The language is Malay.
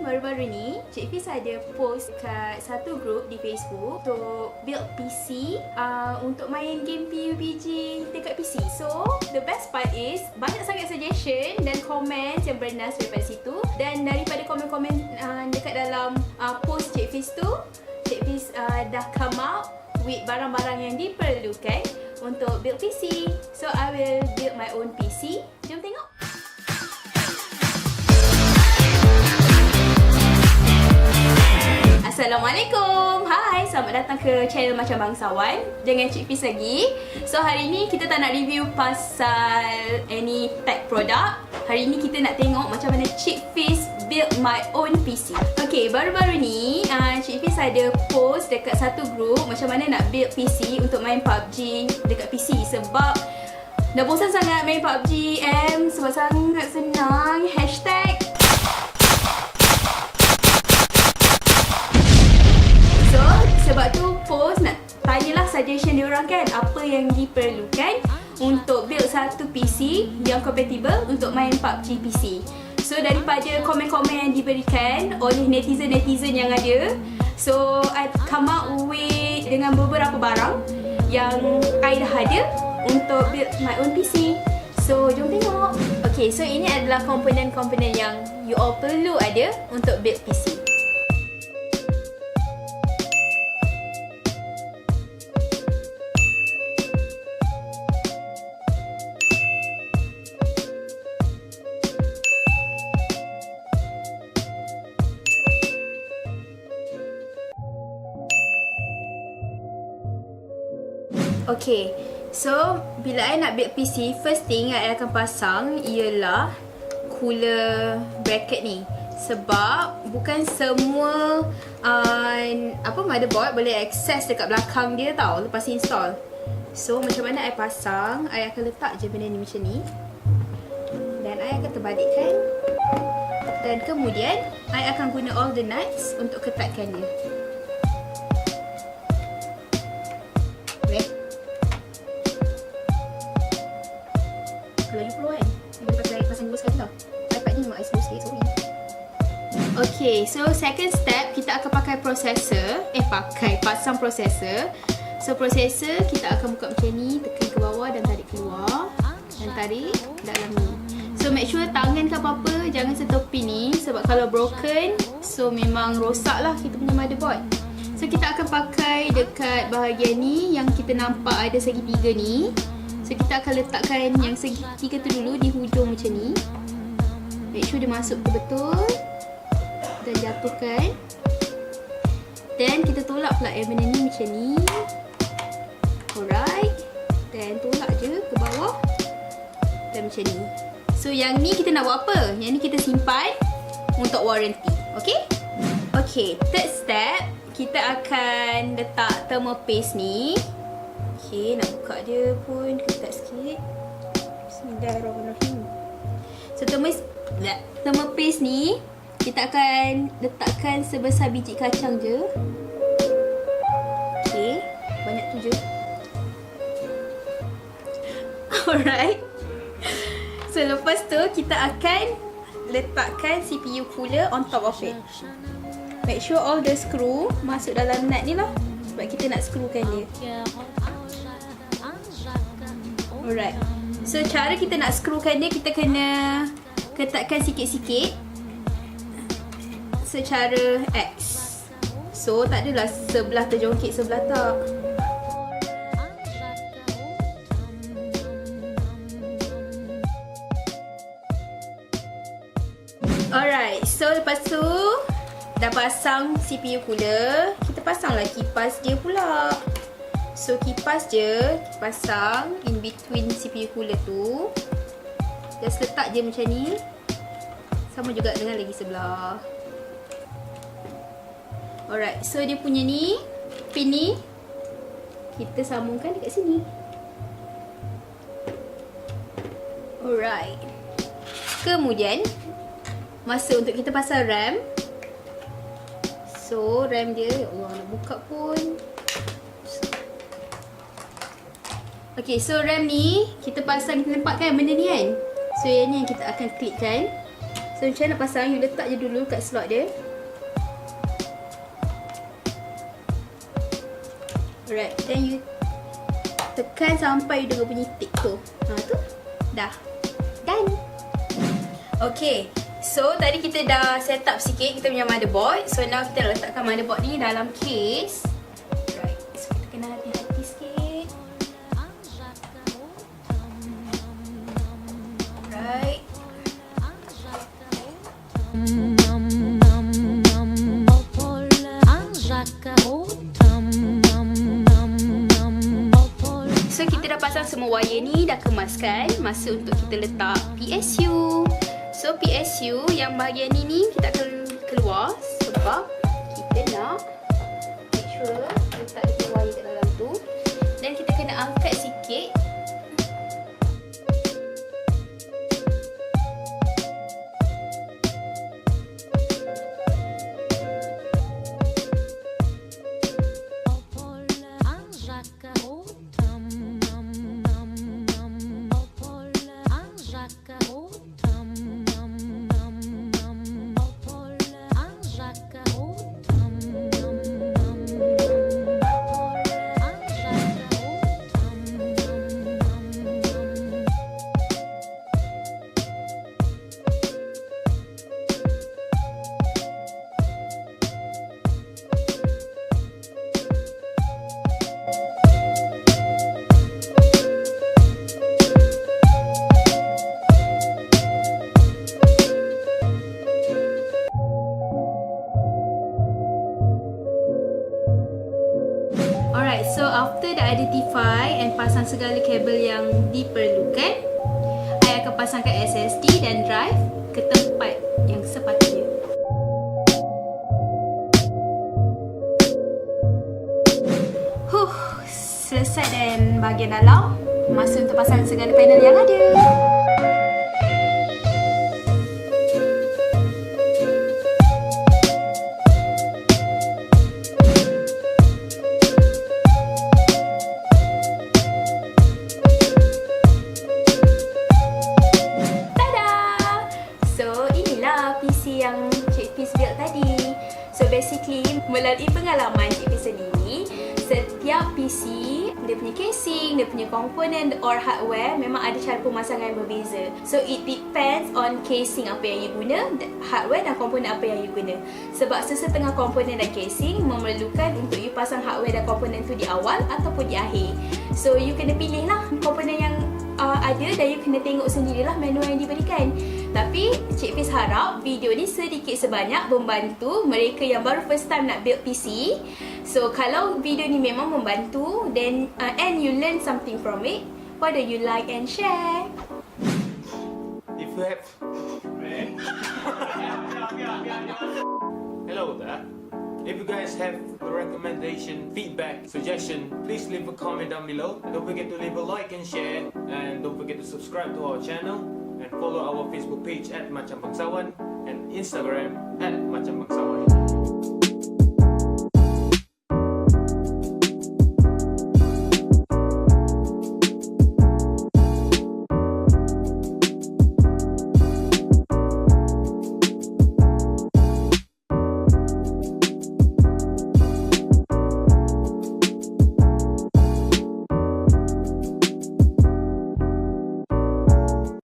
baru-baru ni Cik Fizz ada post kat satu group di Facebook untuk build PC untuk main game PUBG dekat PC. So, the best part is banyak sangat suggestion dan komen yang bernas daripada situ. Dan daripada komen-komen dekat dalam post Cik Fizz tu, Cik Fizz dah come out with barang-barang yang diperlukan untuk build PC. So, I will build my own PC. Jom tengok. Assalamualaikum. Hai, selamat datang ke channel Macam Bangsawan dengan Cik Fizz lagi. So hari ni kita tak nak review pasal any tech product. Hari ni kita nak tengok macam mana Cik Fizz build my own PC. Okay, baru-baru ni Cik Fizz ada post dekat satu group macam mana nak build PC untuk main PUBG dekat PC. Sebab dah bosan sangat main PUBG sebab sangat senang. Hashtag sebab tu post nak tanyalah suggestion diorang kan, apa yang diperlukan untuk build satu PC yang compatible untuk main PUBG PC. So daripada komen-komen yang diberikan oleh netizen-netizen yang ada, so I come out with dengan beberapa barang yang I dah ada untuk build my own PC. So jom tengok. Okay, so ini adalah komponen-komponen yang you all perlu ada untuk build PC. Okay, so bila I nak build PC, first thing I akan pasang ialah cooler bracket ni. Sebab bukan semua motherboard boleh access dekat belakang dia tau lepas install. So macam mana I pasang, I akan letak je benda ni macam ni. Dan I akan terbalikkan. Dan kemudian I akan guna all the nuts untuk ketatkan dia. Kalau you perlu kan, you boleh pasang dua sekali tau. iPad ni memang I slow sikit, sorry. Okay, so second step kita akan pakai processor. Pasang processor. So processor kita akan buka macam ni, tekan ke bawah dan tarik keluar. Dan tarik dalam ni. So make sure tangan ke apa-apa jangan sentuh pin ni. Sebab kalau broken, so memang rosak lah kita punya motherboard. So kita akan pakai dekat bahagian ni yang kita nampak ada segitiga ni. So kita akan letakkan yang segitiga tu dulu di hujung macam ni. Make sure dia masuk betul-betul. Dan jatuhkan. Dan kita tolak pula yang benda ni macam ni. Alright. Dan tolak je ke bawah. Dan macam ni. So yang ni kita nak buat apa? Yang ni kita simpan untuk warranty. Okay? Okay, third step. Kita akan letak thermal paste ni. Okay, nak buka dia pun ketat sikit. Bismillahirrahmanirrahim. So thermal paste ni kita akan letakkan sebesar biji kacang je. Okay, banyak tu je. Alright. So lepas tu kita akan letakkan CPU cooler on top of it. Make sure all the screw masuk dalam nut ni lah. Sebab kita nak screwkan dia. Alright. So cara kita nak screwkan dia, kita kena ketatkan sikit-sikit secara X. So tak adalah sebelah terjongkit sebelah tak. Alright. So lepas tu dah pasang CPU cooler, kita pasanglah kipas dia pula. So kipas je pasang in between CPU cooler tu. Just letak je macam ni. Sama juga dengan lagi sebelah. Alright, so dia punya ni, pin ni kita sambungkan dekat sini. Alright. Kemudian masa untuk kita pasang RAM. So RAM dia, ya Allah nak buka pun. Okay, so RAM ni kita pasang, kita tempatkan benda ni kan. So yang ni yang kita akan klikkan. So macam nak pasang, you letak je dulu kat slot dia. Alright, then you tekan sampai you dengar bunyi tick tu. Tu dah done. Okay, so tadi kita dah set up sikit kita punya motherboard. So now kita letakkan motherboard ni dalam case. Right, so kita kena hati-hati sikit. Right. So kita dah pasang semua wire ni, dah kemaskan. Masa untuk kita letak PSU. So PSU yang bahagian ni kita akan keluar sebab kita nak make sure letak dia wire kat dalam tu. Dan kita kena angkat sikit. Alright, so after dah identify and pasang segala kabel yang diperlukan, I akan pasangkan SSD dan drive ke tempat yang sepatutnya. Selesai dan bahagian dalam. Masa untuk pasang segala panel yang ada. Yang Cik Fizz build tadi. So basically, melalui pengalaman Cik Fizz sendiri, setiap PC dia punya casing, dia punya komponen or hardware memang ada cara pemasangan yang berbeza. So it depends on casing apa yang you guna, hardware dan komponen apa yang you guna. Sebab sesetengah komponen dan casing memerlukan untuk you pasang hardware dan komponen tu di awal ataupun di akhir. So you kena pilih lah komponen yang ada dan you kena tengok sendirilah manual yang diberikan. Tapi Cik Fizz harap video ni sedikit sebanyak membantu mereka yang baru first time nak build PC. So kalau video ni memang membantu then and you learn something from it, why don't you like and share? If you have Hello there. If you guys have a recommendation, feedback, suggestion, please leave a comment down below. Don't forget to leave a like and share, and don't forget to subscribe to our channel and follow our Facebook page @macambangsawan and Instagram @macambangsawan.